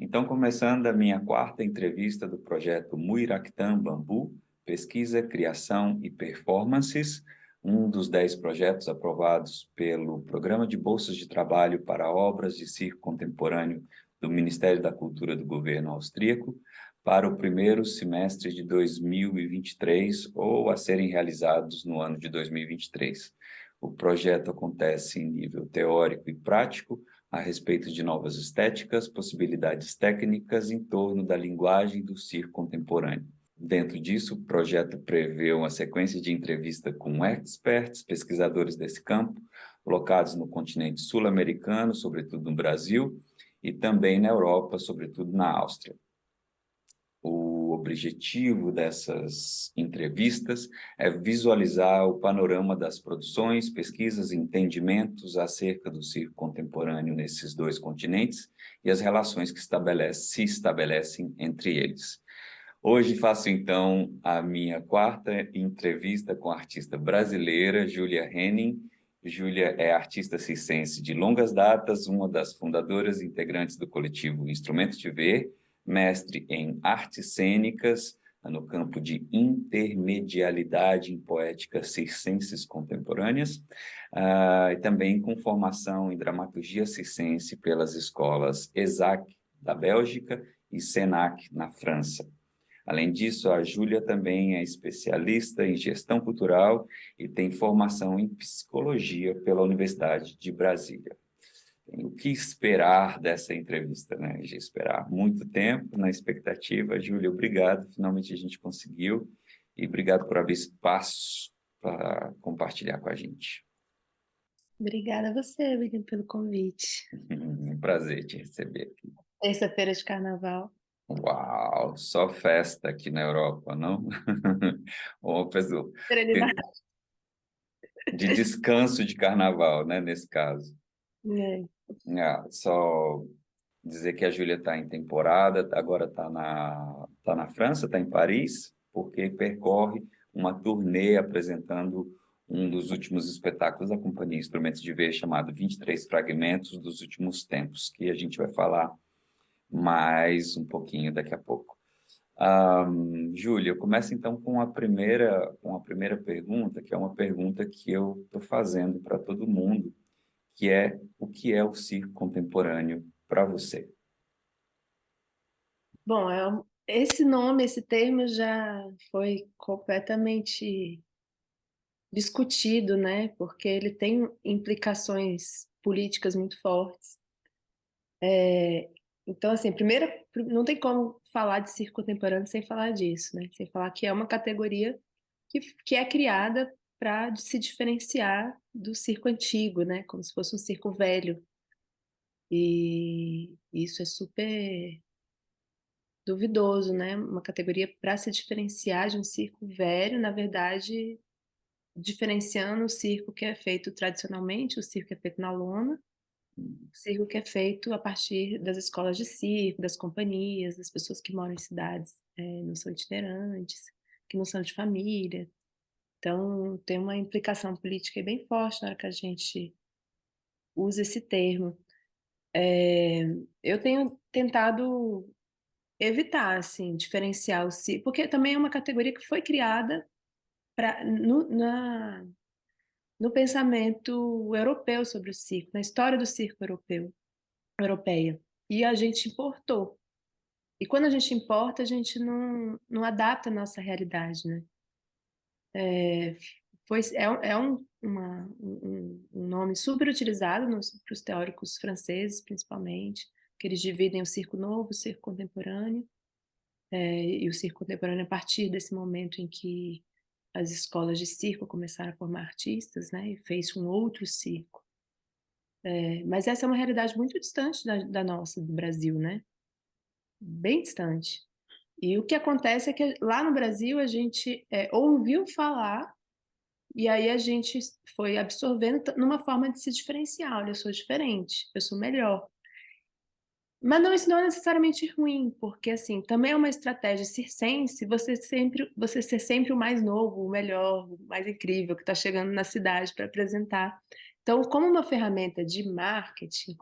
Então, começando a minha quarta entrevista do projeto Muiractam Bambu, Pesquisa, Criação e Performances, um dos 10 projetos aprovados pelo Programa de Bolsas de Trabalho para Obras de Circo Contemporâneo do Ministério da Cultura do Governo Austríaco, para o primeiro semestre de 2023, ou a serem realizados no ano de 2023. O projeto acontece em nível teórico e prático, a respeito de novas estéticas, possibilidades técnicas em torno da linguagem do circo contemporâneo. Dentro disso, o projeto prevê uma sequência de entrevistas com experts, pesquisadores desse campo, locados no continente sul-americano, sobretudo no Brasil, e também na Europa, sobretudo na Áustria. O objetivo dessas entrevistas é visualizar o panorama das produções, pesquisas e entendimentos acerca do circo contemporâneo nesses dois continentes e as relações que se estabelecem entre eles. Hoje faço, então, a minha quarta entrevista com a artista brasileira, Júlia Henning. Júlia é artista circense de longas datas, uma das fundadoras e integrantes do coletivo Instrumentos de Ver, mestre em artes cênicas, no campo de intermedialidade em poéticas circenses contemporâneas, e também com formação em dramaturgia circense pelas escolas ESAC, da Bélgica, e SENAC, na França. Além disso, a Júlia também é especialista em gestão cultural e tem formação em psicologia pela Universidade de Brasília. O que esperar dessa entrevista, né? Já esperar muito tempo na expectativa. Júlia, obrigado, finalmente a gente conseguiu, e obrigado por abrir espaço para compartilhar com a gente. Obrigada a você, William, pelo convite. Um prazer te receber aqui. Terça-feira de carnaval. Uau, só festa aqui na Europa, não? Uma pessoa Serenidade. de descanso de carnaval, né, nesse caso. É. Só dizer que a Júlia está em temporada, agora tá na França, está em Paris, porque percorre uma turnê apresentando um dos últimos espetáculos da Companhia Instrumentos de Ver, chamado 23 Fragmentos dos Últimos Tempos, que a gente vai falar mais um pouquinho daqui a pouco. Júlia, eu começo então com a primeira pergunta, que é uma pergunta que eu estou fazendo para todo mundo, que é: o que é o circo contemporâneo para você? Bom, esse nome, esse termo já foi completamente discutido, né? Porque ele tem implicações políticas muito fortes. Então, assim, primeiro, não tem como falar de circo contemporâneo sem falar disso, né? Sem falar que é uma categoria que é criada para se diferenciar do circo antigo, né? Como se fosse um circo velho. E isso é super duvidoso, né? Uma categoria para se diferenciar de um circo velho, na verdade, diferenciando o circo que é feito tradicionalmente, o circo que é feito na lona, o circo que é feito a partir das escolas de circo, das companhias, das pessoas que moram em cidades, não são itinerantes, que não são de família. Então, tem uma implicação política bem forte na hora que a gente usa esse termo. Eu tenho tentado evitar, assim, diferenciar o circo, porque também é uma categoria que foi criada no pensamento europeu sobre o circo, na história do circo europeia. E a gente importou. E quando a gente importa, a gente não adapta a nossa realidade, né? É um nome super utilizado para os teóricos franceses, principalmente, que eles dividem o circo novo, o circo contemporâneo, e o circo contemporâneo a partir desse momento em que as escolas de circo começaram a formar artistas, né, e fez um outro circo. Mas essa é uma realidade muito distante da nossa, do Brasil, né? Bem distante. E o que acontece é que lá no Brasil a gente ouviu falar e aí a gente foi absorvendo numa forma de se diferenciar. Olha, eu sou diferente, eu sou melhor. Mas não, isso não é necessariamente ruim, porque assim, também é uma estratégia circense você ser sempre o mais novo, o melhor, o mais incrível que está chegando na cidade para apresentar. Então, como uma ferramenta de marketing,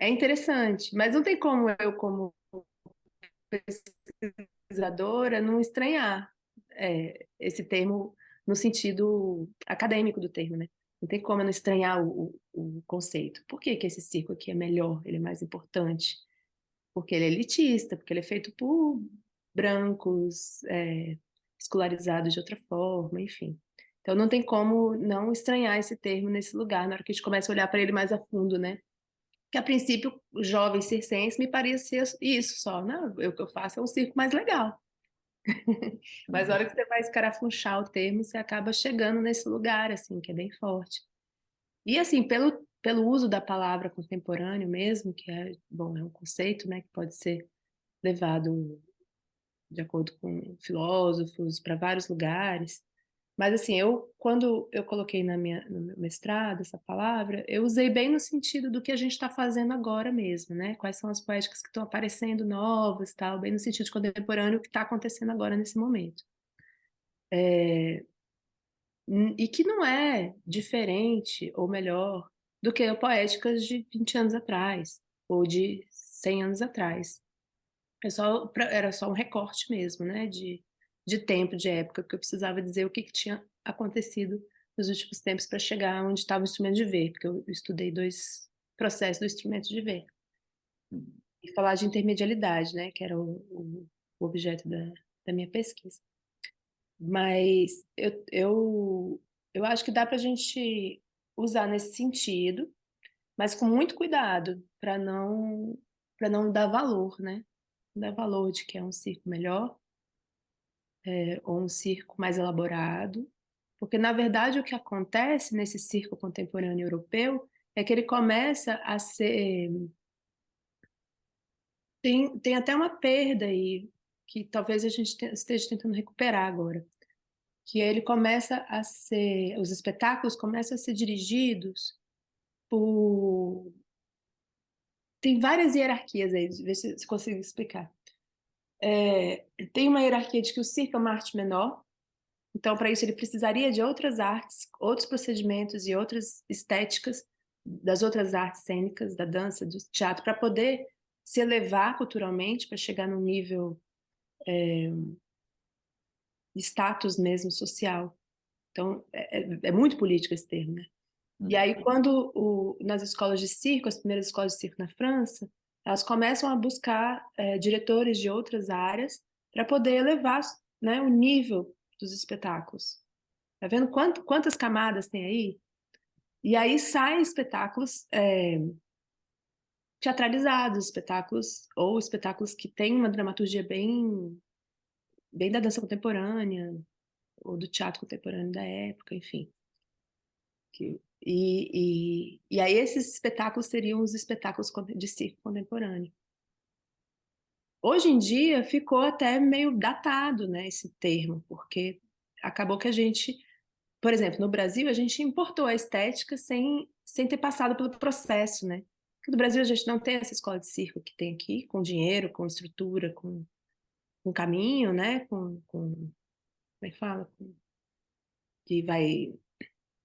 é interessante, mas não tem como eu, como pesquisadora, não estranhar esse termo no sentido acadêmico do termo, né? Não tem como eu não estranhar o conceito. Por que que esse circo aqui é melhor, ele é mais importante? Porque ele é elitista, porque ele é feito por brancos, escolarizados de outra forma, enfim. Então não tem como não estranhar esse termo nesse lugar, na hora que a gente começa a olhar para ele mais a fundo, né? Que a princípio, o jovem circense me parecia isso só, né? O que eu faço é um circo mais legal. Mas na hora que você vai escarafunchar o termo, você acaba chegando nesse lugar, assim, que é bem forte. E, assim, pelo uso da palavra contemporâneo mesmo, que é, bom, é um conceito, né, que pode ser levado de acordo com filósofos para vários lugares. Mas assim, quando eu coloquei no meu mestrado essa palavra, eu usei bem no sentido do que a gente está fazendo agora mesmo, né? Quais são as poéticas que estão aparecendo novas, tal, bem no sentido de contemporâneo que está acontecendo agora nesse momento. E que não é diferente ou melhor do que poéticas de 20 anos atrás ou de 100 anos atrás. Era só um recorte mesmo, né? De tempo, de época, porque eu precisava dizer o que tinha acontecido nos últimos tempos para chegar onde estava o instrumento de ver, porque eu estudei 2 processos do instrumento de ver. E falar de intermedialidade, né? Que era o objeto da minha pesquisa. Mas eu acho que dá para a gente usar nesse sentido, mas com muito cuidado, para não dar valor, né? Não dar valor de que é um circo melhor, ou um circo mais elaborado, porque na verdade o que acontece nesse circo contemporâneo europeu é que ele começa a ser tem até uma perda aí que talvez a gente esteja tentando recuperar agora, que ele começa a ser os espetáculos começam a ser dirigidos por tem várias hierarquias aí, ver se consigo explicar. Tem uma hierarquia de que o circo é uma arte menor. Então, para isso, ele precisaria de outras artes, outros procedimentos e outras estéticas das outras artes cênicas, da dança, do teatro, para poder se elevar culturalmente, para chegar num nível de status mesmo social. Então, é muito político esse termo, né? E aí, quando nas escolas de circo, as primeiras escolas de circo na França, elas começam a buscar diretores de outras áreas para poder elevar, né, o nível dos espetáculos. Tá vendo quantas camadas tem aí? E aí saem espetáculos teatralizados, espetáculos ou espetáculos que têm uma dramaturgia bem da dança contemporânea ou do teatro contemporâneo da época, enfim. E aí esses espetáculos seriam os espetáculos de circo contemporâneo. Hoje em dia ficou até meio datado, né, esse termo, porque acabou que a gente, por exemplo, no Brasil, a gente importou a estética sem ter passado pelo processo, né? Porque no Brasil a gente não tem essa escola de circo que tem aqui, com dinheiro, com estrutura, com caminho, né? Como é que fala? Que vai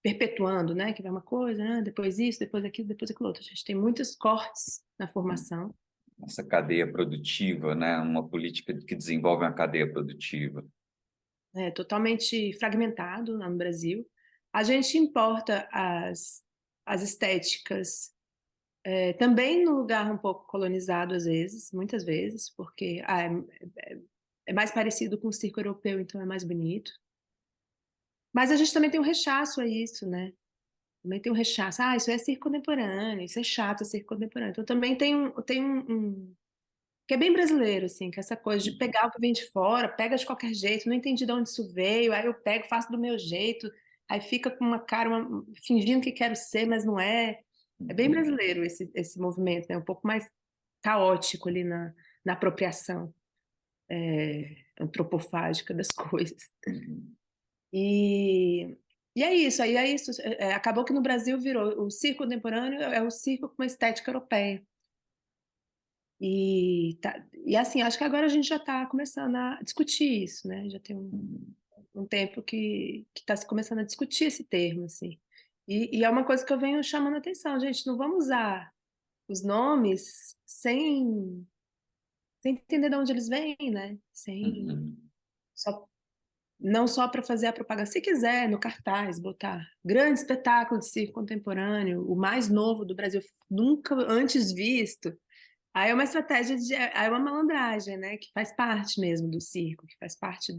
perpetuando, né? Que vai uma coisa, né? Depois isso, depois aquilo, depois aquilo outro. A gente tem muitos cortes na formação. Essa cadeia produtiva, né? Uma política que desenvolve uma cadeia produtiva. Totalmente fragmentado lá no Brasil. A gente importa as estéticas também no lugar um pouco colonizado às vezes, muitas vezes, porque é mais parecido com o circo europeu, então é mais bonito. Mas a gente também tem um rechaço a isso, né? Também tem um rechaço. Ah, isso é circo contemporâneo, isso é chato, é circo contemporâneo. Então também tem um que é bem brasileiro, assim, que é essa coisa de pegar o que vem de fora, pega de qualquer jeito, não entendi de onde isso veio, aí eu pego, faço do meu jeito, aí fica com uma cara, fingindo que quero ser, mas não é. É bem brasileiro esse movimento, né? Um pouco mais caótico ali na apropriação antropofágica das coisas. E, e é isso, aí é isso. Acabou que no Brasil virou o circo contemporâneo é o circo com uma estética europeia. E assim, acho que agora a gente já está começando a discutir isso, né? Já tem um tempo que está se começando a discutir esse termo, assim. E é uma coisa que eu venho chamando a atenção, gente, não vamos usar os nomes sem entender de onde eles vêm, né? Uhum. Só, não só para fazer a propaganda. Se quiser, no cartaz, botar grande espetáculo de circo contemporâneo, o mais novo do Brasil, nunca antes visto. Aí é uma estratégia aí é uma malandragem, né? Que faz parte mesmo do circo, que faz parte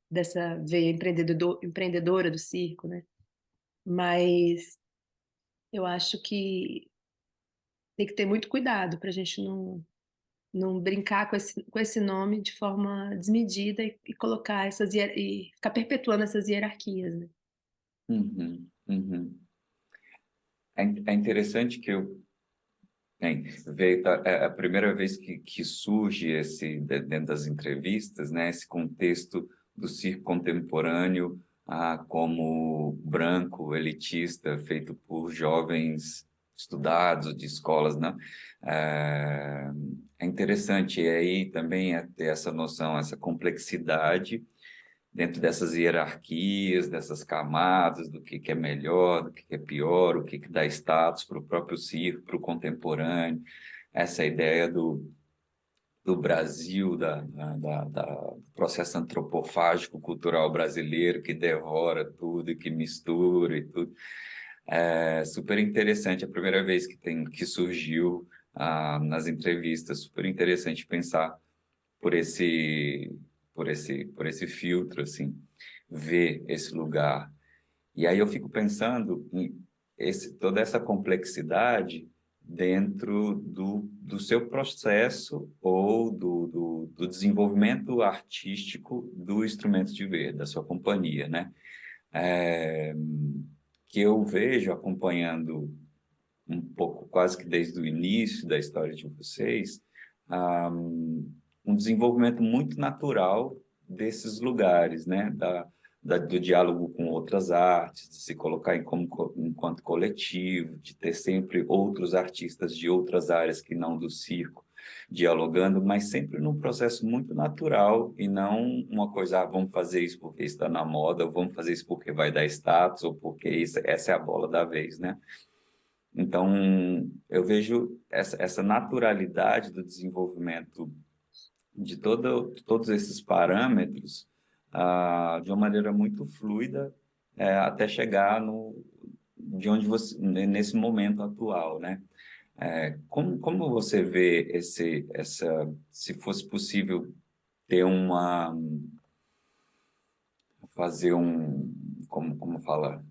dessa veia empreendedora do circo, né? Mas eu acho que tem que ter muito cuidado para a gente não brincar com esse nome de forma desmedida e colocar e ficar perpetuando essas hierarquias, né? Uhum. Uhum. É interessante que eu veio é a primeira vez que surge dentro das entrevistas, né, esse contexto do circo contemporâneo, como branco, elitista, feito por jovens estudados de escolas, né? É, é interessante, e aí também é ter essa noção, essa complexidade dentro dessas hierarquias, dessas camadas, do que é melhor, do que é pior, o que dá status para o próprio circo, para o contemporâneo, essa ideia do Brasil, do processo antropofágico cultural brasileiro que devora tudo e que mistura e tudo. É super interessante, a primeira vez que surgiu nas entrevistas, super interessante pensar por esse filtro, assim, ver esse lugar. E aí eu fico pensando em toda essa complexidade dentro do seu processo ou do desenvolvimento artístico do instrumento de ver, da sua companhia, né? É, que eu vejo acompanhando um pouco, quase que desde o início da história de vocês, um desenvolvimento muito natural desses lugares, né? Do diálogo com outras artes, de se colocar enquanto coletivo, de ter sempre outros artistas de outras áreas que não do circo dialogando, mas sempre num processo muito natural e não uma coisa, vamos fazer isso porque está na moda, ou vamos fazer isso porque vai dar status, ou porque essa é a bola da vez, né? Então, eu vejo essa naturalidade do desenvolvimento de todos esses parâmetros de uma maneira muito fluida até chegar de onde você, nesse momento atual, né? Como você vê se fosse possível ter fazer como fala?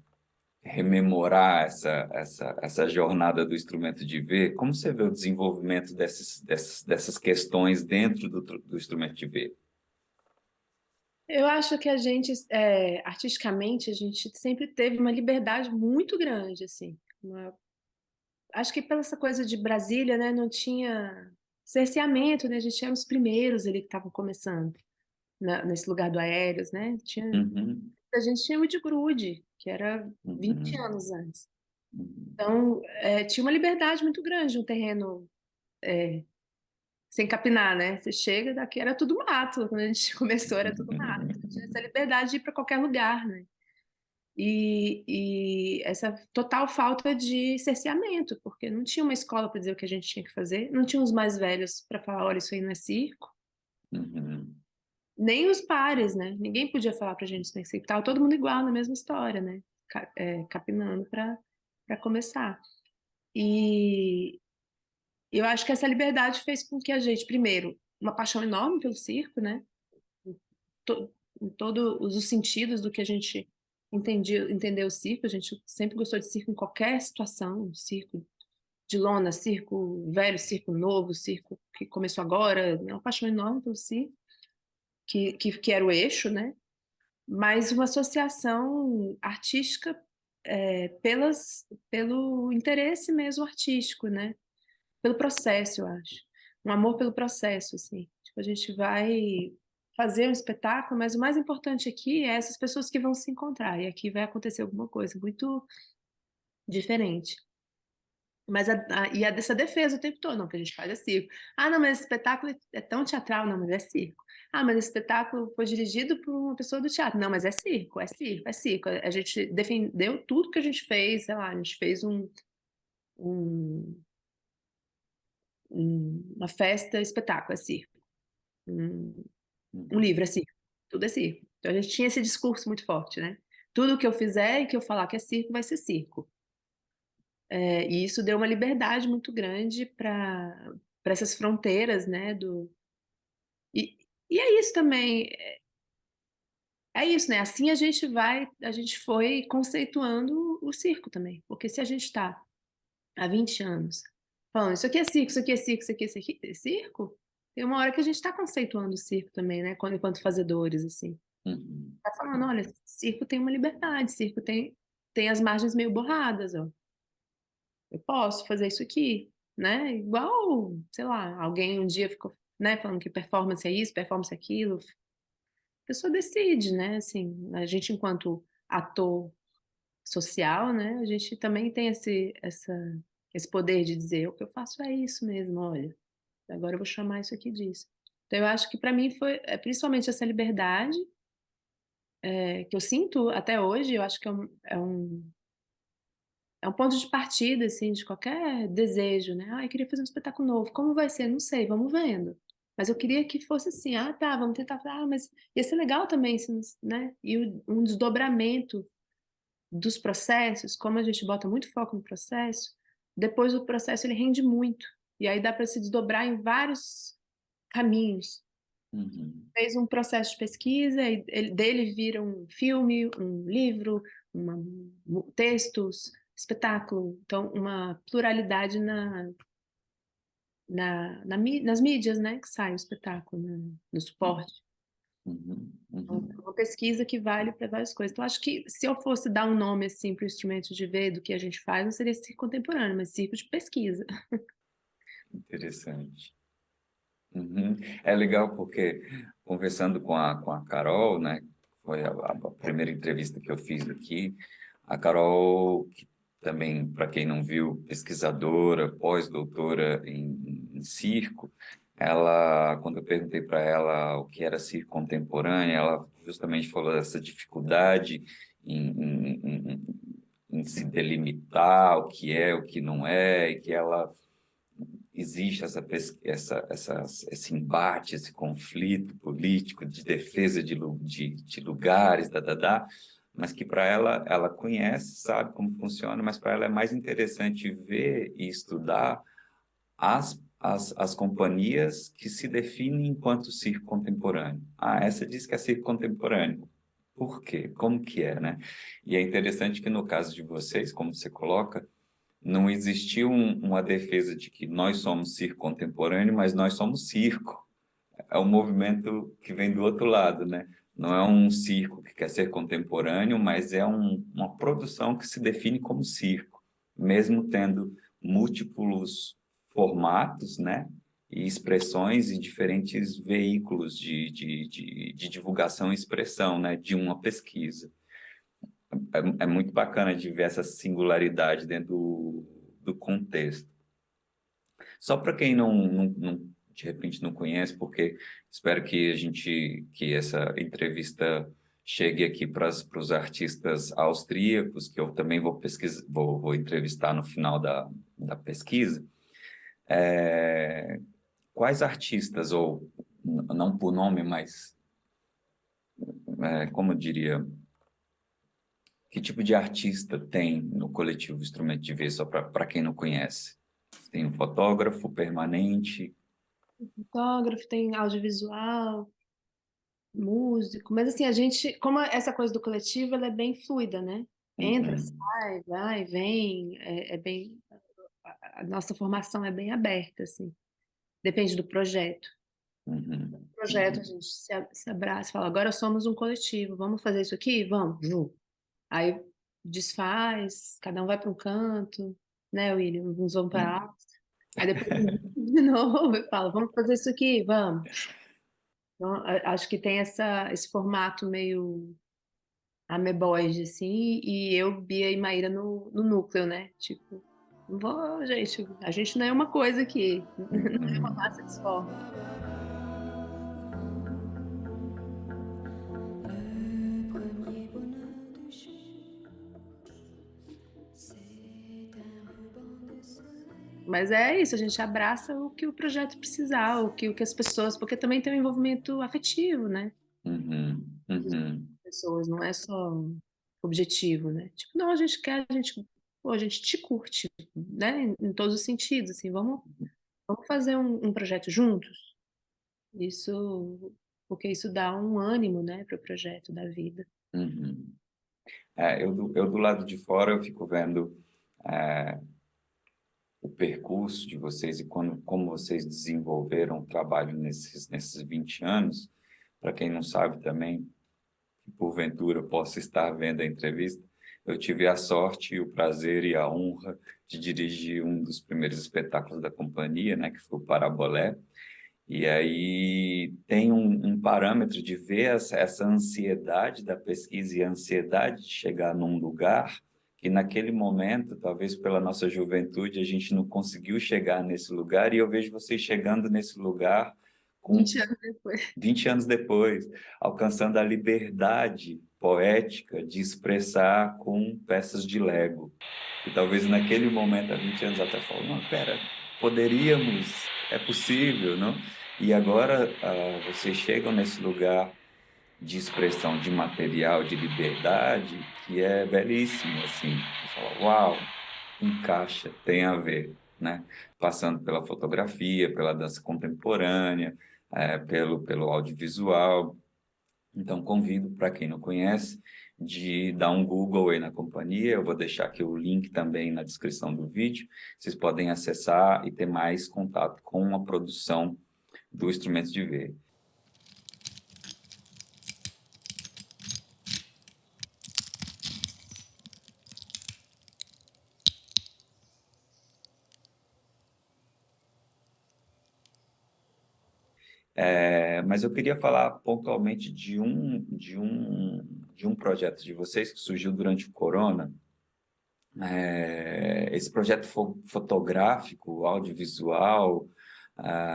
Rememorar essa jornada do instrumento de ver, como você vê o desenvolvimento dessas questões dentro do instrumento de ver? Eu acho que a gente, artisticamente, a gente sempre teve uma liberdade muito grande, assim. Acho que pela essa coisa de Brasília, né, não tinha cerceamento, né? A gente era os primeiros ali que estavam começando nesse lugar do Aéreos, né? Uhum, A gente tinha o de Grude, que era 20 uhum, anos antes. uhum, Então, tinha uma liberdade muito grande, um terreno sem capinar, né? Você chega daqui, era tudo mato. Quando a gente começou, era tudo mato. Então, tinha essa liberdade de ir para qualquer lugar, né? E essa total falta de cerceamento, porque não tinha uma escola para dizer o que a gente tinha que fazer, não tinha os mais velhos para falar, olha, isso aí não é circo, uhum, nem os pares, né? Ninguém podia falar para a gente isso tem que ser, tava todo mundo igual na mesma história, né? Capinando para começar. E eu acho que essa liberdade fez com que a gente, primeiro, uma paixão enorme pelo circo, né? Em todos os sentidos do que a gente entendeu o circo, a gente sempre gostou de circo em qualquer situação, circo de lona, circo velho, circo novo, circo que começou agora, é uma paixão enorme pelo circo, que era o eixo, né? Mas uma associação artística pelo interesse mesmo artístico, né? Pelo processo, eu acho. Um amor pelo processo, assim. Tipo, a gente vai fazer um espetáculo, mas o mais importante aqui é essas pessoas que vão se encontrar. E aqui vai acontecer alguma coisa muito diferente. Mas dessa defesa o tempo todo, não, que a gente faz é circo. Ah, não, mas esse espetáculo é tão teatral, não, mas é circo. Ah, mas esse espetáculo foi dirigido por uma pessoa do teatro. Não, mas é circo, é circo, é circo. A gente defendeu tudo que a gente fez, sei lá, a gente fez um uma festa, espetáculo, é circo. Um Uhum. livro é circo, tudo é circo. Então a gente tinha esse discurso muito forte, né? Tudo que eu fizer e que eu falar que é circo, vai ser circo. E isso deu uma liberdade muito grande para essas fronteiras, né? E, e é isso também, é isso, né? Assim a gente foi conceituando o circo também. Porque se a gente está há 20 anos falando, isso aqui é circo, isso aqui é circo, isso aqui é circo, tem uma hora que a gente está conceituando o circo também, né? Enquanto fazedores, assim. Uhum. Tá falando, olha, circo tem uma liberdade, circo tem as margens meio borradas, ó. Eu posso fazer isso aqui, né? Igual, sei lá, alguém um dia ficou, né, falando que performance é isso, performance é aquilo. A pessoa decide, né? Assim, a gente enquanto ator social, né, a gente também tem esse poder de dizer, o que eu faço é isso mesmo, olha, agora eu vou chamar isso aqui disso. Então eu acho que para mim foi principalmente essa liberdade que eu sinto até hoje, eu acho que é um ponto de partida, assim, de qualquer desejo, né? Ah, eu queria fazer um espetáculo novo. Como vai ser? Não sei, vamos vendo. Mas eu queria que fosse assim, ah, tá, vamos tentar. Ah, mas ia ser legal também, né? E um desdobramento dos processos, como a gente bota muito foco no processo, depois o processo ele rende muito. E aí dá para se desdobrar em vários caminhos. Uhum. Fez um processo de pesquisa, e dele vira um filme, um livro, textos, espetáculo. Então, uma pluralidade nas mídias, né, que sai o espetáculo, no suporte. Uhum. Então, Uhum. é uma pesquisa que vale para várias coisas. Então, acho que se eu fosse dar um nome assim para o instrumento de ver do que a gente faz, não seria circo contemporâneo, mas circo de pesquisa. Interessante. Uhum. É legal porque conversando com a Carol, né, foi a primeira entrevista que eu fiz aqui, a Carol, que também, para quem não viu, pesquisadora, pós-doutora em circo, ela, quando eu perguntei para ela o que era circo contemporâneo, ela justamente falou dessa dificuldade em, em, em, em se delimitar o que é, o que não é, e que ela existe esse embate, esse conflito político de defesa de lugares, mas que para ela, ela conhece, sabe como funciona, mas para ela é mais interessante ver e estudar as companhias que se definem enquanto circo contemporâneo. Ah, essa diz que é circo contemporâneo. Por quê? Como que é, né? E é interessante que no caso de vocês, como você coloca, não existiu uma defesa de que nós somos circo contemporâneo, mas nós somos circo. É um movimento que vem do outro lado, né? Não é um circo que quer ser contemporâneo, mas é uma produção que se define como circo, mesmo tendo múltiplos formatos, né? E expressões e diferentes veículos de divulgação e expressão, né? De uma pesquisa. É muito bacana de ver essa singularidade dentro do contexto. Só para quem de repente não conhece, porque espero que que essa entrevista chegue aqui para os artistas austríacos, que eu também vou pesquisar, vou entrevistar no final da pesquisa. É, quais artistas, ou não por nome, mas como eu diria, que tipo de artista tem no coletivo Instrumento de Ver, só para quem não conhece? Tem um fotógrafo permanente. Fotógrafo, tem audiovisual, músico, mas assim, a gente, como essa coisa do coletivo, ela é bem fluida, né? Entra, Uhum, sai, vai, vem, é bem, a nossa formação é bem aberta, assim, depende do projeto. uhum, No projeto a uhum, gente se abraça, fala, agora somos um coletivo, vamos fazer isso aqui? Vamos, Ju. Aí desfaz, cada um vai para um canto, né, William? Uns vão para a uhum. Áustria. Aí depois de novo eu falo, vamos fazer isso aqui? Vamos. Então, acho que tem esse formato meio ameboide, assim, e eu, Bia e Maíra no núcleo, né? Tipo, não vou, gente, a gente não é uma coisa aqui, não é uma Uhum. massa disforme. Le premier bonheur du jour, c'est un ruban de soleil Mas é isso, a gente abraça o que o projeto precisar, o que as pessoas, porque também tem um envolvimento afetivo, né? Uhum, Das uhum, pessoas, não é só objetivo, né? Tipo, não, a gente quer, pô, a gente te curte, né? Em todos os sentidos, assim, vamos fazer um projeto juntos? Isso, porque isso dá um ânimo, né, para o projeto da vida. uhum. Eu do lado de fora eu fico vendo é, o percurso de vocês e como vocês desenvolveram o trabalho nesses 20 anos. Para quem não sabe também, que porventura possa estar vendo a entrevista, eu tive a sorte, o prazer e a honra de dirigir um dos primeiros espetáculos da companhia, né, que foi o Parabolé. E aí tem um parâmetro de ver essa ansiedade da pesquisa e a ansiedade de chegar num lugar que naquele momento, talvez pela nossa juventude, a gente não conseguiu chegar nesse lugar, e eu vejo vocês chegando nesse lugar com 20 anos depois. 20 anos depois, alcançando a liberdade poética de expressar com peças de Lego. E talvez naquele momento, há 20 anos atrás, falou, não, pera, poderíamos, é possível, não? E agora vocês chegam nesse lugar de expressão de material, de liberdade, que é belíssimo, assim. Você fala, uau, encaixa, tem a ver, né? Passando pela fotografia, pela dança contemporânea, pelo audiovisual. Então, convido para quem não conhece de dar um Google aí na companhia. Eu vou deixar aqui o link também na descrição do vídeo. Vocês podem acessar e ter mais contato com a produção do Instrumentos de Ver. Mas eu queria falar pontualmente de um projeto de vocês que surgiu durante o Corona. Esse projeto fotográfico, audiovisual,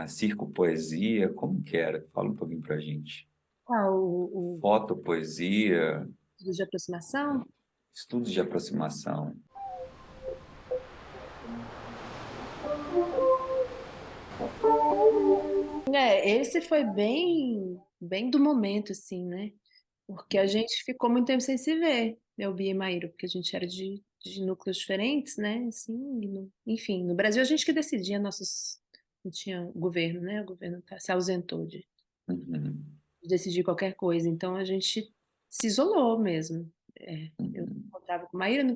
circo, poesia, como que era? Fala um pouquinho para a gente. Ah, o Foto, poesia, estudo de aproximação? estudos de aproximação. Esse foi bem do momento, assim, né? Porque a gente ficou muito tempo sem se ver, eu, Bia e Maíra, porque a gente era de núcleos diferentes, né? Assim, enfim, no Brasil a gente que decidia nossos. Não tinha governo, né? O governo se ausentou Uhum, de decidir qualquer coisa. Então a gente se isolou mesmo. Eu uhum, encontrava com Maíra, não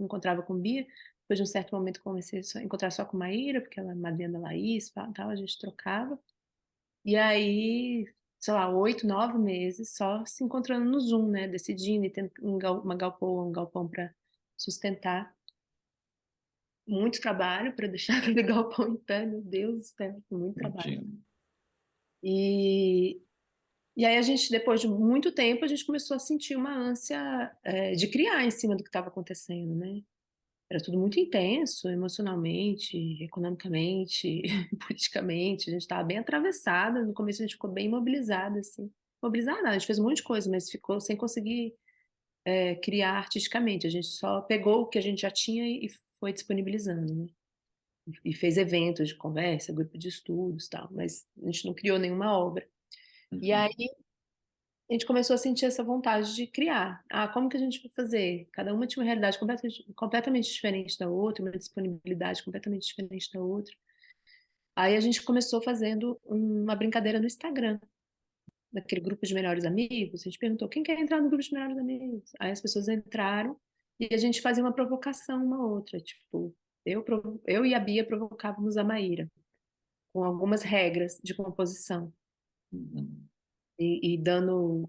encontrava com Bia. Depois de um certo momento comecei a encontrar só com Maíra, porque ela é madrinha da Laís, tal, a gente trocava. E aí, sei lá, 8, 9 meses só se encontrando no Zoom, né? Decidindo e tendo um galpão para sustentar. Muito trabalho para deixar aquele galpão em pé, meu Deus do céu, muito trabalho. imagino. E, e aí a gente, depois de muito tempo, a gente começou a sentir uma ânsia, de criar em cima do que estava acontecendo, né? Era tudo muito intenso, emocionalmente, economicamente, politicamente. A gente estava bem atravessada. No começo a gente ficou bem imobilizada, assim. Mobilizada, a gente fez um monte de coisa, mas ficou sem conseguir, criar artisticamente. A gente só pegou o que a gente já tinha e foi disponibilizando, né? E fez eventos de conversa, grupo de estudos, tal, mas a gente não criou nenhuma obra. E aí Uhum, a gente começou a sentir essa vontade de criar. Ah, como que a gente vai fazer? Cada uma tinha uma realidade completamente diferente da outra, uma disponibilidade completamente diferente da outra. Aí a gente começou fazendo uma brincadeira no Instagram, naquele grupo de melhores amigos. A gente perguntou quem quer entrar no grupo de melhores amigos. Aí as pessoas entraram e a gente fazia uma provocação uma outra. Tipo, eu e a Bia provocávamos a Maíra com algumas regras de composição uhum, e dando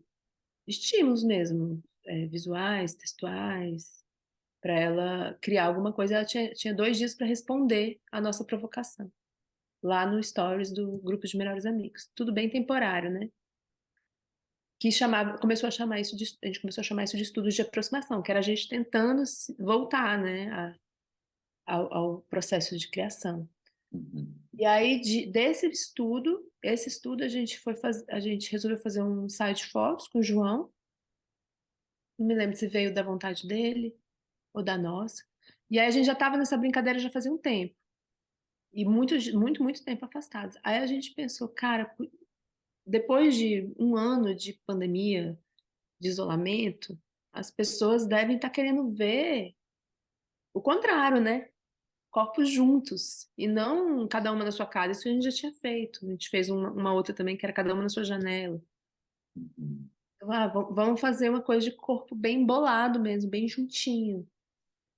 estímulos mesmo, visuais, textuais, para ela criar alguma coisa. Ela tinha 2 dias para responder a nossa provocação, lá no Stories do grupo de melhores amigos. Tudo bem temporário, né? Que começou a chamar isso a gente começou a chamar isso de estudos de aproximação, que era a gente tentando voltar, né, ao processo de criação. uhum, E aí, esse estudo a gente resolveu fazer um site de fotos com o João. Não me lembro se veio da vontade dele ou da nossa. E aí a gente já estava nessa brincadeira já fazia um tempo. e muito tempo afastados. Aí a gente pensou, cara, depois de um ano de pandemia, de isolamento, as pessoas devem estar querendo ver o contrário, né? Corpos juntos, e não cada uma na sua casa. Isso a gente já tinha feito. A gente fez uma outra também, que era cada uma na sua janela. Uhum. Então, vamos fazer uma coisa de corpo bem bolado mesmo, bem juntinho.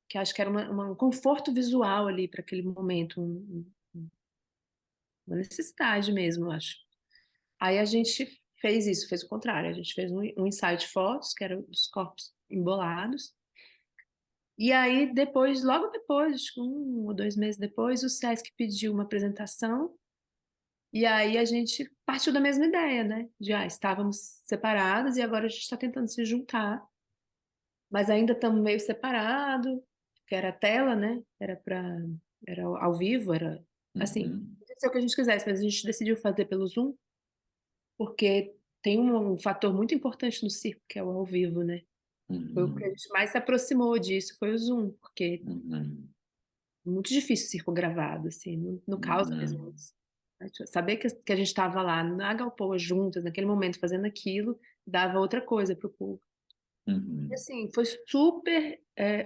Que acho que era um conforto visual ali para aquele momento, uma necessidade mesmo, eu acho. Aí a gente fez isso, fez o contrário. A gente fez um ensaio de fotos, que era dos corpos embolados. E aí, depois, logo depois, acho que 1 ou 2 meses depois, o SESC pediu uma apresentação. E aí a gente partiu da mesma ideia, né? De, estávamos separados e agora a gente está tentando se juntar. Mas ainda estamos meio separados, que era a tela, né? Era ao vivo, era assim, Uhum. podia ser o que a gente quisesse, mas a gente decidiu fazer pelo Zoom, porque tem um fator muito importante no circo, que é o ao vivo, né? Foi o que a Uhum. gente mais se aproximou disso, foi o Zoom, porque Uhum. é muito difícil o circo gravado, assim, não causa mesmo Uhum. isso. Saber que a gente estava lá na Galpoa juntas, naquele momento, fazendo aquilo, dava outra coisa pro público. E, Uhum. assim, foi super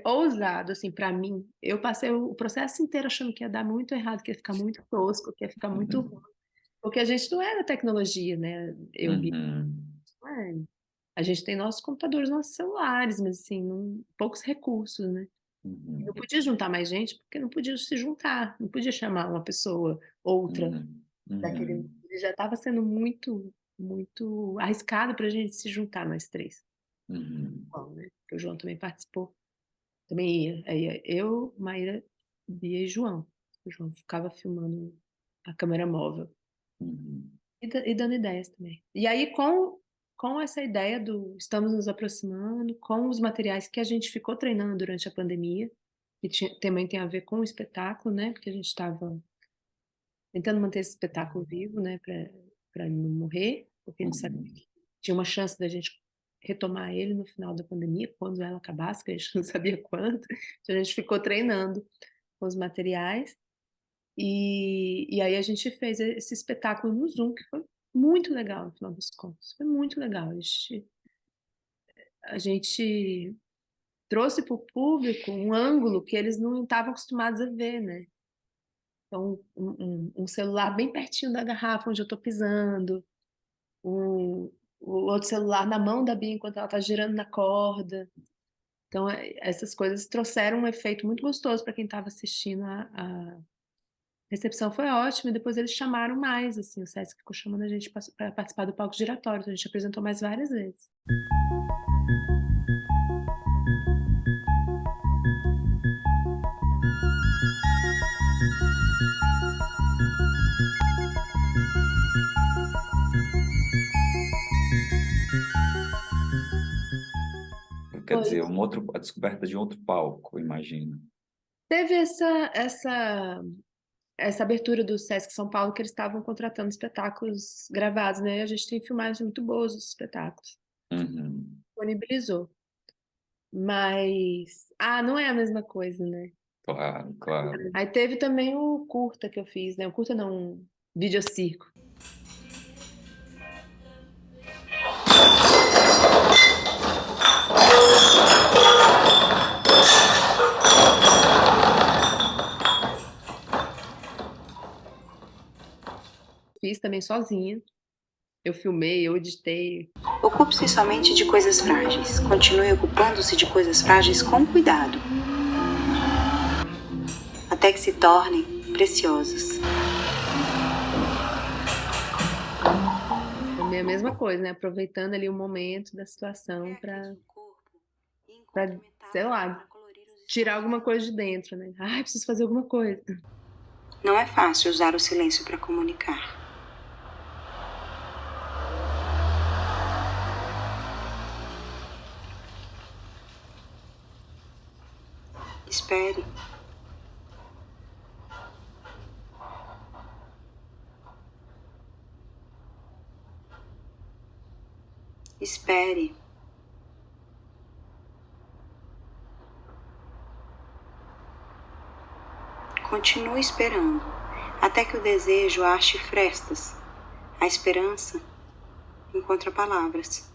ousado, assim, para mim. Eu passei o processo inteiro achando que ia dar muito errado, que ia ficar muito tosco, que ia ficar muito ruim. Uhum. Porque a gente não é da tecnologia, né? Eu vi. Uhum. É, a gente tem nossos computadores, nossos celulares, mas, assim, poucos recursos, né? E não Uhum. podia juntar mais gente, porque não podia se juntar, não podia chamar uma pessoa, outra, Uhum. daquele. Uhum. Ele já estava sendo muito arriscado para a gente se juntar nós três. Uhum. Bom, né? Porque o João também participou. Também ia. Aí ia eu, Maíra, Bia e João. O João ficava filmando a câmera móvel. Uhum. E dando ideias também. E aí, com essa ideia do estamos nos aproximando, com os materiais que a gente ficou treinando durante a pandemia, que também tem a ver com o espetáculo, né? Porque a gente estava tentando manter esse espetáculo vivo, né? Para não morrer, porque a gente sabia Uhum. que tinha uma chance da gente retomar ele no final da pandemia, quando ela acabasse, que a gente não sabia quando. Então a gente ficou treinando com os materiais. E aí a gente fez esse espetáculo no Zoom, que foi muito legal, no final das contas. Foi muito legal. A gente trouxe para o público um ângulo que eles não estavam acostumados a ver, né? Então, um celular bem pertinho da garrafa onde eu estou pisando, um, o outro celular na mão da Bia enquanto ela está girando na corda. Então, essas coisas trouxeram um efeito muito gostoso para quem estava assistindo. A recepção foi ótima e depois eles chamaram mais, assim, o Sesc ficou chamando a gente para participar do palco giratório, então a gente apresentou mais várias vezes. Quer Foi. dizer, a descoberta de outro palco, imagino. Teve essa abertura do Sesc São Paulo que eles estavam contratando espetáculos gravados, né? A gente tem filmagens muito boas dos espetáculos. Uhum. Disponibilizou. Mas, não é a mesma coisa, né? Claro, claro. Aí teve também o curta que eu fiz, né? O curta não, um videocirco. Fiz também sozinha. Eu filmei, eu editei. Ocupe-se somente de coisas frágeis. Continue ocupando-se de coisas frágeis com cuidado, até que se tornem preciosas. Também a mesma coisa, né? Aproveitando ali o momento da situação para, sei lá, tirar alguma coisa de dentro, né? Preciso fazer alguma coisa. Não é fácil usar o silêncio para comunicar. Espere. Espere. Continue esperando. até que o desejo ache frestas, a esperança encontra palavras.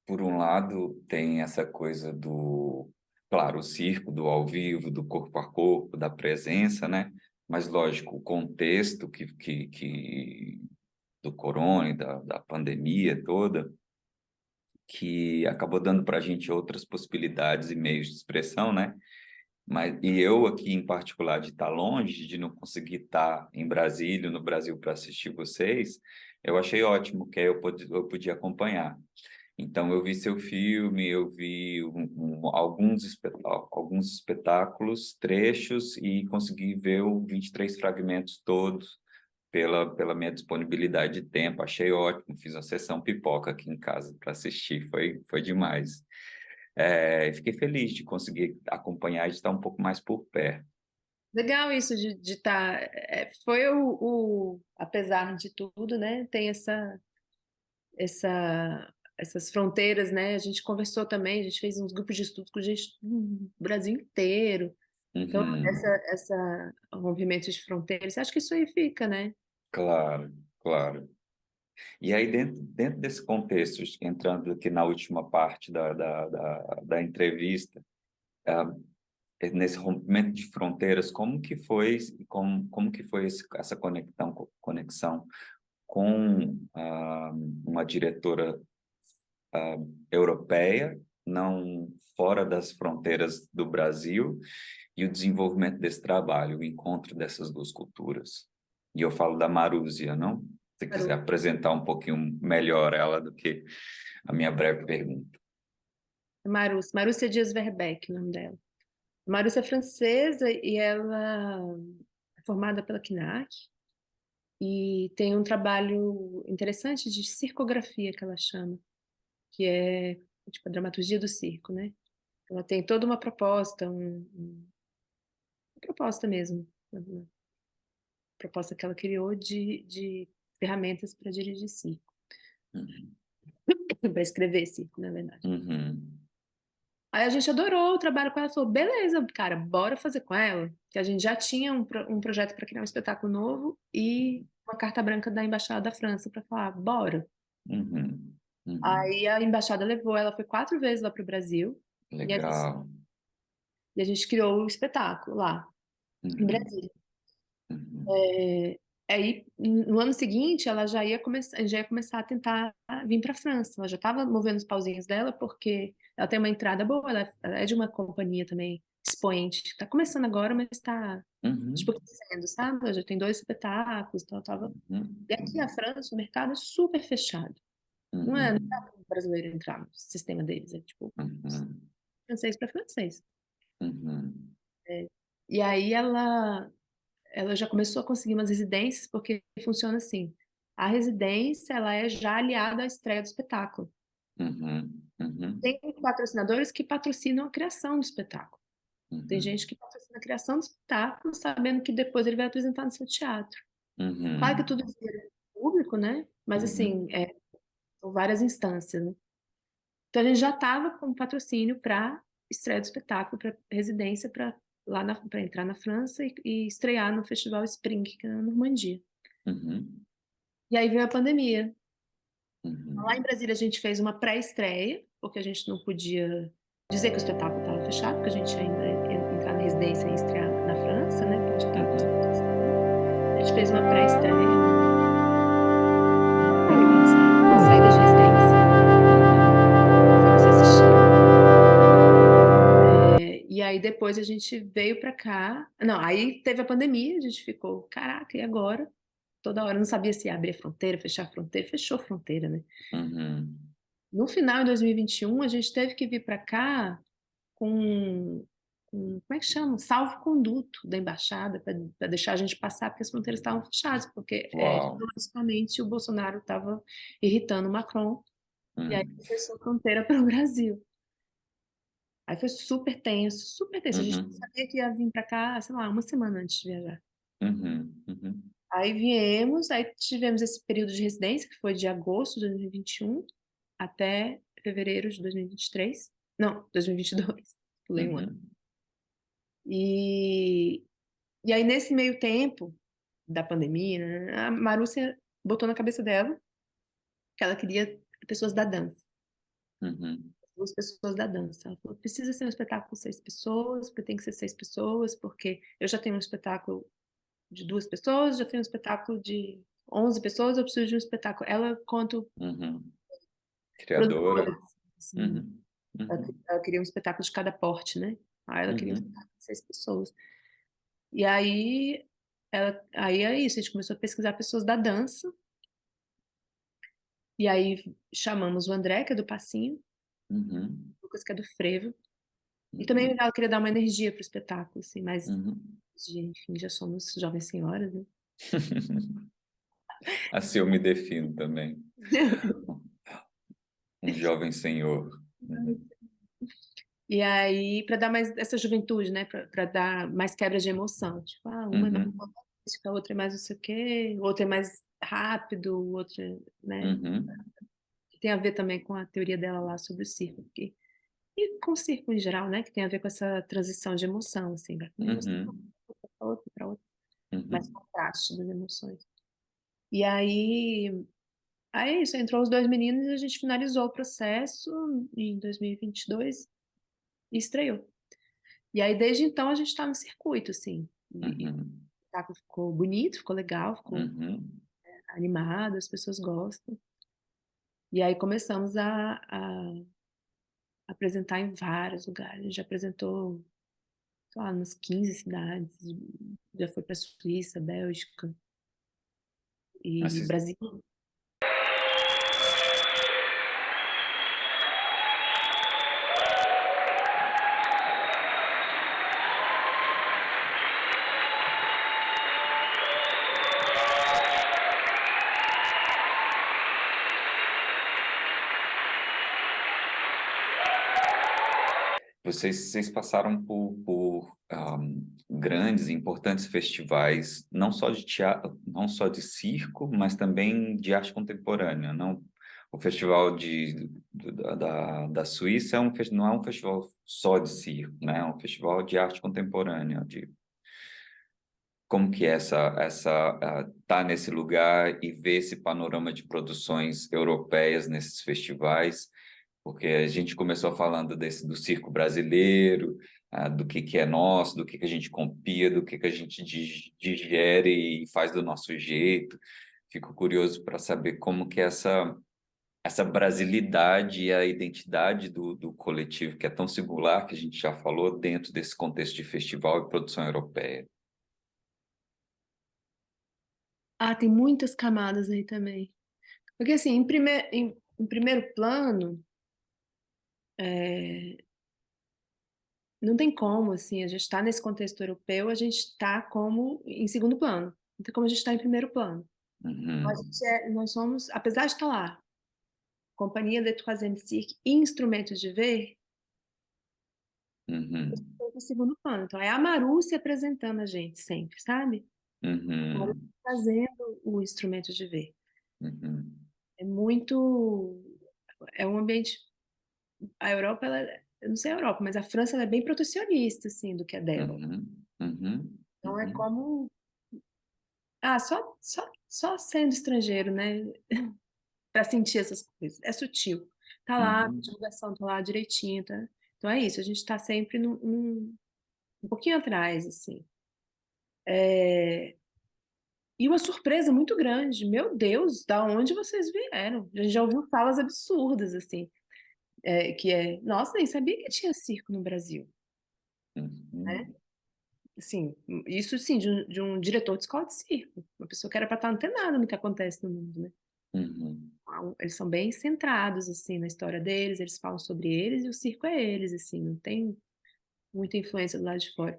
Por um lado, tem essa coisa do, claro, o circo, do ao vivo, do corpo a corpo, da presença, né? Mas, lógico, o contexto do corona e da pandemia toda, que acabou dando para a gente outras possibilidades e meios de expressão, né? E eu aqui, em particular, de estar longe, de não conseguir estar em Brasília, no Brasil, para assistir vocês, eu achei ótimo, que aí eu podia acompanhar. Então, eu vi seu filme, eu vi alguns espetáculos, trechos, e consegui ver os 23 fragmentos todos pela minha disponibilidade de tempo. Achei ótimo, fiz uma sessão pipoca aqui em casa para assistir, foi demais. Fiquei feliz de conseguir acompanhar e de estar um pouco mais por perto. Legal isso de estar. Foi apesar de tudo, né? Tem essas fronteiras, né? A gente conversou também, a gente fez uns grupos de estudo com gente do Brasil inteiro. Então, Uhum. essa rompimento de fronteiras, acho que isso aí fica, né? Claro, claro. E aí, dentro desse contexto, entrando aqui na última parte da entrevista, nesse rompimento de fronteiras, como que foi essa conexão com uma diretora europeia, não fora das fronteiras do Brasil, e o desenvolvimento desse trabalho, o encontro dessas duas culturas? E eu falo da Marúzia, não? Se você quiser apresentar um pouquinho melhor ela do que a minha breve pergunta. Marúcia Dias Verbeck, o nome dela. Marúcia é francesa e ela é formada pela CNAC e tem um trabalho interessante de circografia, que ela chama, que é tipo a dramaturgia do circo, né? Ela tem toda uma proposta, uma proposta mesmo, uma proposta que ela criou de ferramentas para dirigir circo, Uhum. para escrever circo, na verdade. Uhum. Aí a gente adorou o trabalho com ela, falou, beleza, cara, bora fazer com ela. Que a gente já tinha um projeto para criar um espetáculo novo e uma carta branca da Embaixada da França para falar, bora. Uhum. Uhum. Aí a embaixada levou, ela foi 4 vezes lá para o Brasil Legal. e a gente criou o espetáculo lá, em Uhum. Brasília. Uhum. Aí, no ano seguinte, ela já ia começar a tentar vir para a França. Ela já estava movendo os pauzinhos dela, porque ela tem uma entrada boa, ela é de uma companhia também expoente. Está começando agora, mas está, tipo, Uhum. crescendo, sabe? Ela já tem 2 espetáculos, então ela tava... Uhum. E aqui na França, o mercado é super fechado. Não dá Uhum. para o brasileiro entrar no sistema deles, é tipo, Uhum. francês para francês. Uhum. E aí ela já começou a conseguir umas residências, porque funciona assim. A residência, ela é já aliada à estreia do espetáculo. Uhum. Uhum. Tem patrocinadores que patrocinam a criação do espetáculo. Tem gente Uhum. que patrocina a criação do espetáculo, sabendo que depois ele vai apresentar no seu teatro. Claro que Uhum. tudo isso é público, né? Mas, assim, Uhum. são várias instâncias, né? Então, a gente já estava com patrocínio para estreia do espetáculo, para residência, para entrar na França e estrear no Festival Spring, que é na Normandia. Uhum. E aí veio a pandemia. Lá em Uhum. Brasília a gente fez uma pré-estreia, porque a gente não podia dizer que o espetáculo estava fechado, porque a gente ainda ia entrar na residência e estrear na França, né? Porque a gente estava Uhum. a gente fez uma pré-estreia no período de saída de residência. Fomos assistir. E aí depois a gente veio pra cá. Não, aí teve a pandemia, a gente ficou, caraca, e agora? Toda hora não sabia se ia abrir a fronteira, fechar a fronteira, fechou a fronteira, né? Uhum. No final de 2021, a gente teve que vir para cá como é que chama? Salvo-conduto da embaixada para deixar a gente passar, porque as fronteiras estavam fechadas, porque Uau. diplomaticamente o Bolsonaro estava irritando o Macron, e aí Uhum. fechou a fronteira para o Brasil. Aí foi super tenso, super tenso. A gente Uhum. sabia que ia vir para cá, sei lá, uma semana antes de viajar. Uhum. Uhum. Aí viemos, aí tivemos esse período de residência, que foi de agosto de 2021 até fevereiro de 2023. Não, 2022. Pulei um ano. Uhum. E E aí, nesse meio tempo da pandemia, né, a Marúcia botou na cabeça dela que ela queria pessoas da dança. Uhum. 2 pessoas da dança. Ela falou, precisa ser um espetáculo com 6 pessoas, porque tem que ser 6 pessoas, porque eu já tenho um espetáculo de 2 pessoas, já tenho um espetáculo de 11 pessoas, eu preciso de um espetáculo. Ela, quanto Uhum. produtora, Criadora. assim, Uhum. ela, Uhum. ela queria um espetáculo de cada porte, né? Aí ela queria um Uhum. espetáculo de 6 pessoas. E aí, aí é isso, a gente começou a pesquisar pessoas da dança, e aí chamamos o André, que é do Passinho, Uhum. o Lucas, que é do Frevo, e também Uhum. ela queria dar uma energia para o espetáculo, assim, mas, Uhum. enfim, já somos jovens senhoras, né? Assim eu me defino também. Um jovem senhor. Uhum. E aí, para dar mais essa juventude, né? Para dar mais quebra de emoção. Tipo, uma é mais Uhum. romântica, a outra é mais não sei o quê, o outro é mais rápido, o outro, né? Uhum. Tem a ver também com a teoria dela lá sobre o circo. E com o circo em geral, né? Que tem a ver com essa transição de emoção, assim, vai uma emoção Uhum. para outra, mais Uhum. contraste das emoções. E aí é isso, entrou os 2 meninos e a gente finalizou o processo em 2022 e estreou. E aí, desde então, a gente está no circuito, assim. E o Uhum. espetáculo ficou bonito, ficou legal, ficou Uhum. animado, as pessoas gostam. E aí começamos a apresentar em vários lugares. A gente já apresentou, sei lá, umas 15 cidades. Já foi para Suíça, Bélgica e Assim, Brasil. vocês passaram por grandes e importantes festivais, não só de teatro, não só de circo, mas também de arte contemporânea. Não, o festival da Suíça não é um festival só de circo, né? É um festival de arte contemporânea. Como que é tá nesse lugar e ver esse panorama de produções europeias nesses festivais? Porque a gente começou falando do circo brasileiro, do que é nosso, do que a gente copia, do que a gente digere e faz do nosso jeito. Fico curioso para saber como que é essa brasilidade e a identidade do coletivo, que é tão singular, que a gente já falou, dentro desse contexto de festival e produção europeia. Tem muitas camadas aí também. Porque, assim, em primeiro plano, não tem como, assim, a gente está nesse contexto europeu, a gente está como em segundo plano. Não tem como a gente estar em primeiro plano. Uhum, Nós somos, apesar de estar lá, Companhia de Troisième Cirque e Instrumentos de Ver, uhum, em segundo plano. Então, é a Maru se apresentando a gente sempre, sabe? Maru uhum, fazendo o Instrumento de Ver. uhum, É muito... É um ambiente... A Europa, eu não sei a Europa, mas a França ela é bem protecionista, assim, do que é dela. uhum, uhum, Então, é uhum, como... só sendo estrangeiro, né? Para sentir essas coisas. É sutil. Tá lá, a uhum, divulgação tá lá direitinho, tá? Então é isso, a gente tá sempre um pouquinho atrás, assim. E uma surpresa muito grande. Meu Deus, da onde vocês vieram? A gente já ouviu falas absurdas, assim, nossa, nem sabia que tinha circo no Brasil, né? uhum, Assim, isso sim, de um diretor de escola de circo, uma pessoa que era para estar antenada no que acontece no mundo, né? uhum, Eles são bem centrados, assim, na história deles, eles falam sobre eles e o circo é eles, assim, não tem muita influência do lado de fora.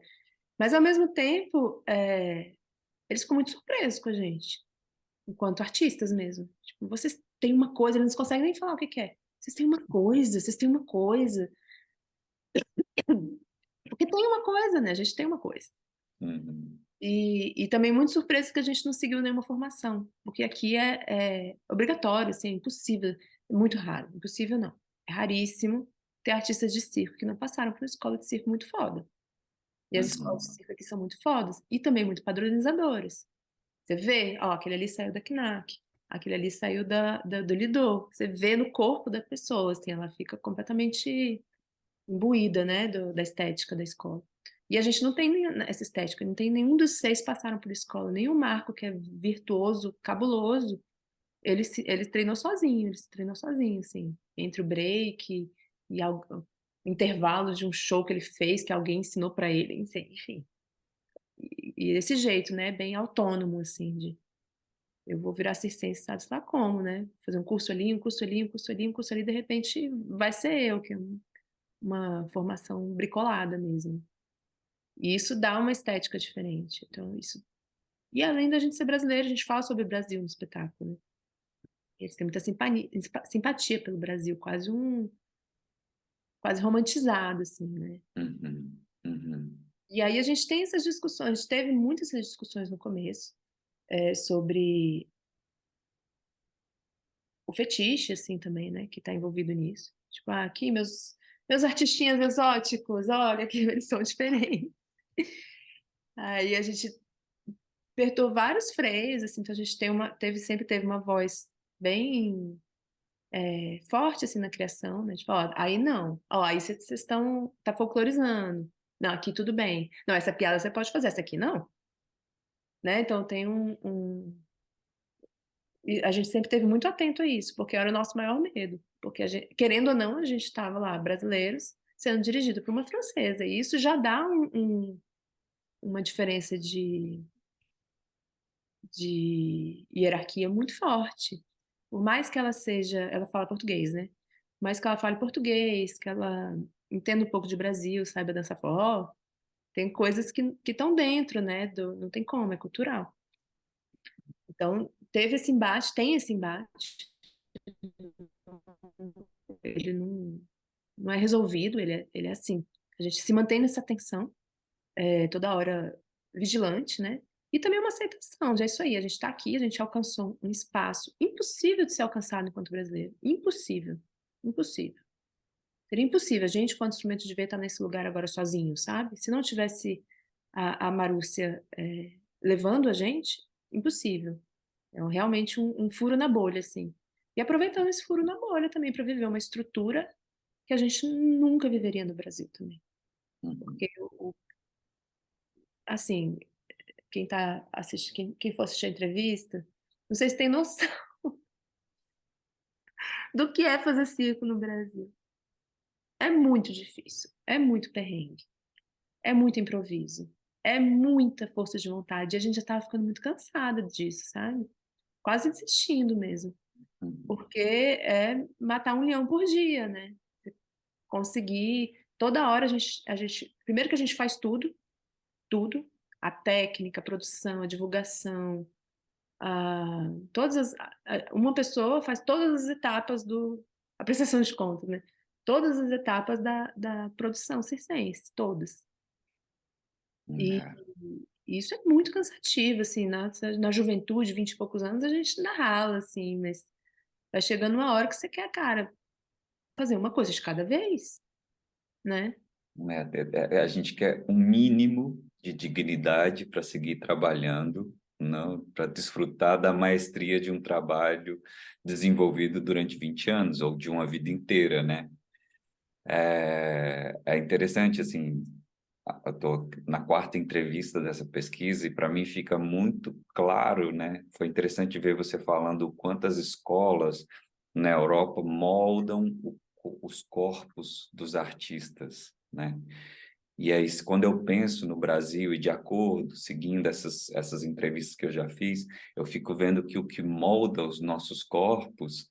Mas, ao mesmo tempo, eles ficam muito surpresos com a gente, enquanto artistas mesmo. Tipo, vocês têm uma coisa, eles não conseguem nem falar o que que é. Vocês têm uma coisa, vocês têm uma coisa. Porque tem uma coisa, né? A gente tem uma coisa. uhum, E também muito surpreso que a gente não seguiu nenhuma formação, porque aqui é obrigatório, assim, é impossível, é muito raro, impossível não, é raríssimo ter artistas de circo que não passaram por uma escola de circo muito foda. E as escolas de circo aqui são muito fodas e também muito padronizadoras. Você vê, ó, aquele ali saiu da KNAC, aquele ali saiu do Lido. Você vê no corpo da pessoa, assim, ela fica completamente imbuída, né, da estética da escola. E a gente não tem essa estética, não tem nenhum dos 6 passaram por escola, nem o Marco, que é virtuoso, cabuloso, ele treinou sozinho, assim, entre o break e o intervalo de um show que ele fez, que alguém ensinou para ele, enfim. E desse jeito, né, bem autônomo, assim, de eu vou virar circense, sabe lá como, né? Fazer um curso ali, um curso ali, um curso ali, um curso ali, de repente vai ser eu, que é uma formação bricolada mesmo. E isso dá uma estética diferente. Então, isso. E além da gente ser brasileiro, a gente fala sobre o Brasil no espetáculo, né? Eles têm muita simpatia pelo Brasil, quase romantizado, assim, né? Uhum, uhum, E aí a gente tem essas discussões, a gente teve muitas essas discussões no começo, sobre o fetiche, assim, também, né? Que está envolvido nisso. Tipo, aqui meus artistinhas exóticos, olha que eles são diferentes. Aí a gente apertou vários freios, assim, então a gente sempre teve uma voz bem forte, assim, na criação, né? Tipo, ó, aí não, ó, aí vocês tá folclorizando. Não, aqui tudo bem. Não, essa piada você pode fazer, essa aqui não, né? Então tem e a gente sempre teve muito atento a isso, porque era o nosso maior medo. Porque, querendo ou não, a gente estava lá, brasileiros, sendo dirigido por uma francesa. E isso já dá uma diferença de hierarquia muito forte. Por mais que ela fala português, né? Por mais que ela fale português, que ela entenda um pouco de Brasil, saiba dançar forró, tem coisas que estão dentro, né? Não tem como, é cultural. Então, teve esse embate, tem esse embate. Ele não é resolvido, ele é assim. A gente se mantém nessa tensão, toda hora vigilante, né? E também uma aceitação, já é isso aí, a gente está aqui, a gente alcançou um espaço impossível de ser alcançado enquanto brasileiro. Impossível. Impossível. Seria impossível. A gente, quanto instrumento de ver, estar nesse lugar agora sozinho, sabe? Se não tivesse a Marúcia levando a gente, impossível. É realmente um furo na bolha, assim. E aproveitando esse furo na bolha também para viver uma estrutura que a gente nunca viveria no Brasil também. uhum. Porque, assim, quem for assistir a entrevista, não sei se tem noção do que é fazer circo no Brasil. É muito difícil, é muito perrengue, é muito improviso, é muita força de vontade. E a gente já estava ficando muito cansada disso, sabe? Quase desistindo mesmo. Porque é matar um leão por dia, né? Conseguir. Toda hora a gente. Primeiro que a gente faz tudo, tudo. A técnica, a produção, a divulgação, uma pessoa faz todas as etapas a prestação de contas, né? Todas as etapas da produção circense, todas. E É, isso é muito cansativo, assim, na juventude, 20 e poucos anos, a gente ainda rala, assim, mas vai chegando uma hora que você quer, cara, fazer uma coisa de cada vez, né? né? A gente quer um mínimo de dignidade para seguir trabalhando, não para desfrutar da maestria de um trabalho desenvolvido durante 20 anos ou de uma vida inteira, né? É interessante, assim, eu estou na quarta entrevista dessa pesquisa e para mim fica muito claro, né? Foi interessante ver você falando quantas escolas na Europa moldam os corpos dos artistas, né? E aí, quando eu penso no Brasil e de acordo, seguindo essas entrevistas que eu já fiz, eu fico vendo que o que molda os nossos corpos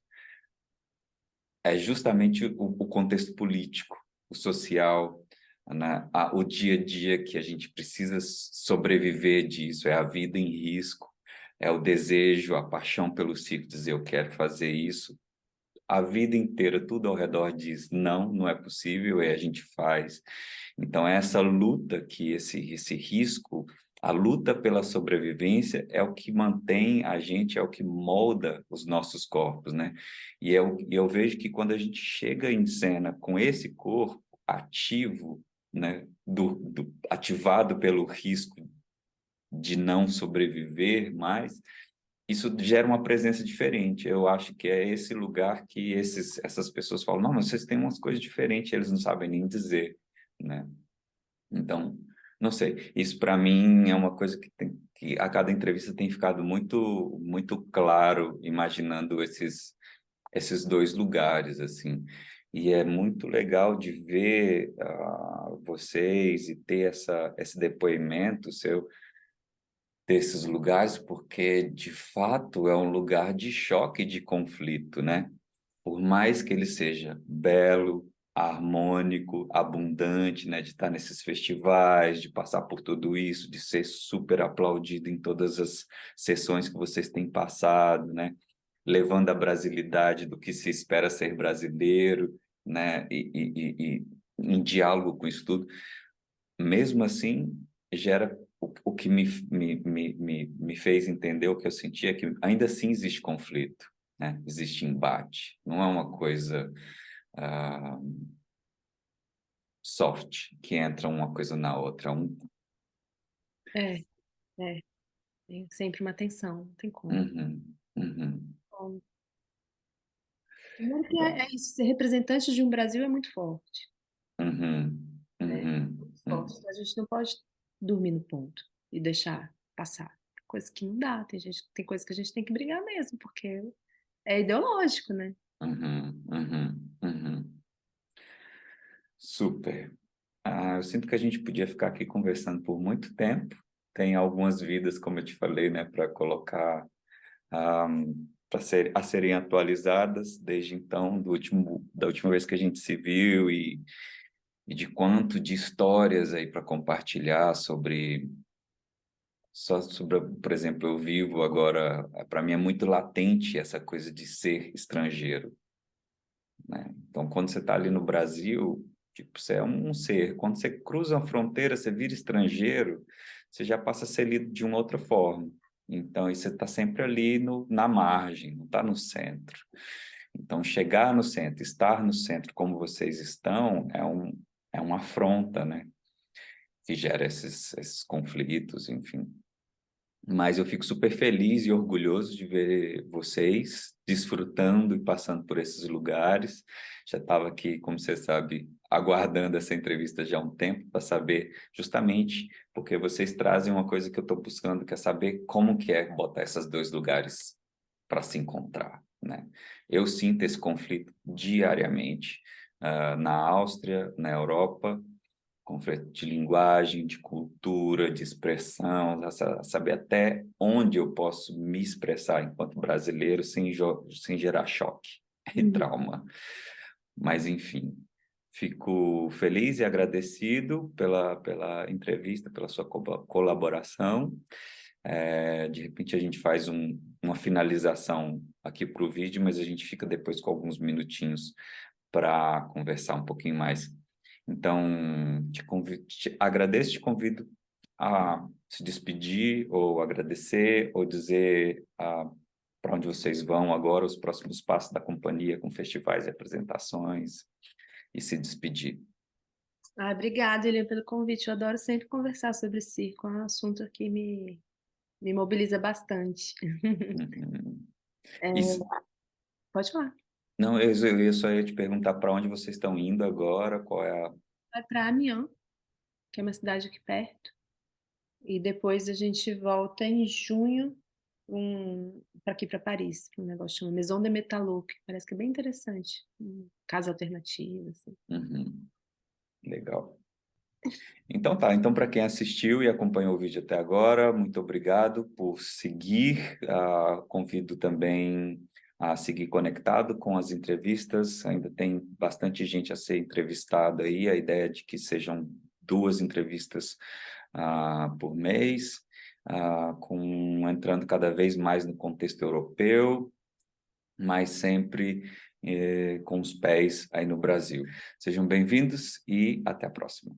é justamente o contexto político, o social, né? O dia a dia que a gente precisa sobreviver disso, é a vida em risco, é o desejo, a paixão pelo circo, dizer eu quero fazer isso. A vida inteira, tudo ao redor diz não, não é possível, e a gente faz. Então, essa luta esse risco, a luta pela sobrevivência é o que mantém a gente, é o que molda os nossos corpos, né? E eu vejo que quando a gente chega em cena com esse corpo ativo, né, ativado pelo risco de não sobreviver mais, isso gera uma presença diferente. Eu acho que é esse lugar que essas pessoas falam, não, mas vocês têm umas coisas diferentes, eles não sabem nem dizer, né? Então, não sei, isso para mim é uma coisa que a cada entrevista tem ficado muito, muito claro, imaginando esses dois lugares, assim. E é muito legal de ver vocês e ter esse depoimento seu desses lugares, porque, de fato, é um lugar de choque, de conflito, né? Por mais que ele seja belo, harmônico, abundante, né, de estar nesses festivais, de passar por tudo isso, de ser super aplaudido em todas as sessões que vocês têm passado, né, levando a brasilidade do que se espera ser brasileiro, né, e em diálogo com isso tudo, mesmo assim, gera o que me fez entender o que eu sentia, é que ainda assim existe conflito, né? Existe embate, não é uma coisa ah, soft, que entra uma coisa na outra. É, é. Tem sempre uma tensão, não tem como. Uhum, uhum. Bom, primeiro que Bom, é isso, ser representante de um Brasil é muito forte, uhum, né? uhum, Muito forte. uhum, A gente não pode dormir no ponto e deixar passar. Coisa que não dá, tem coisa que a gente tem que brigar mesmo, porque é ideológico, né? uhum, uhum, uhum. Super. Eu sinto que a gente podia ficar aqui conversando por muito tempo. Tem algumas vidas, como eu te falei, né, para colocar, a serem atualizadas desde então, da última vez que a gente se viu e de quanto de histórias aí para compartilhar sobre, por exemplo, eu vivo agora, para mim é muito latente essa coisa de ser estrangeiro, né? Então, quando você está ali no Brasil, tipo, você é um ser. Quando você cruza a fronteira, você vira estrangeiro, você já passa a ser lido de uma outra forma. Então, e você está sempre ali na margem, não está no centro. Então, chegar no centro, estar no centro como vocês estão, é uma afronta, né? Que gera esses conflitos, enfim. Mas eu fico super feliz e orgulhoso de ver vocês desfrutando e passando por esses lugares. Já estava aqui, como você sabe, aguardando essa entrevista já há um tempo para saber justamente porque vocês trazem uma coisa que eu estou buscando, que é saber como que é botar esses dois lugares para se encontrar, né? Eu sinto esse conflito diariamente, na Áustria, na Europa, conflito de linguagem, de cultura, de expressão, saber até onde eu posso me expressar enquanto brasileiro sem gerar choque e Uhum. trauma. Mas, enfim, fico feliz e agradecido pela entrevista, pela sua colaboração. De repente a gente faz uma finalização aqui para o vídeo, mas a gente fica depois com alguns minutinhos para conversar um pouquinho mais. Então, agradeço, te convido a se despedir, ou agradecer, ou dizer para onde vocês vão agora, os próximos passos da companhia, com festivais e apresentações, e se despedir. Obrigada, Eliane, pelo convite. Eu adoro sempre conversar sobre circo, é um assunto que me mobiliza bastante. Uhum. É, Isso, pode falar. não, eu só ia te perguntar para onde vocês estão indo agora, qual é a... Vai para Amiens, que é uma cidade aqui perto, e depois a gente volta em junho para aqui para Paris, para um negócio chamado Maison de Metallo, que parece que é bem interessante, casa alternativa, assim. Uhum. Legal. Então tá, então para quem assistiu e acompanhou o vídeo até agora, muito obrigado por seguir. Convido também a seguir conectado com as entrevistas. Ainda tem bastante gente a ser entrevistada aí. A ideia é de que sejam 2 entrevistas por mês, entrando cada vez mais no contexto europeu, mas sempre com os pés aí no Brasil. Sejam bem-vindos e até a próxima.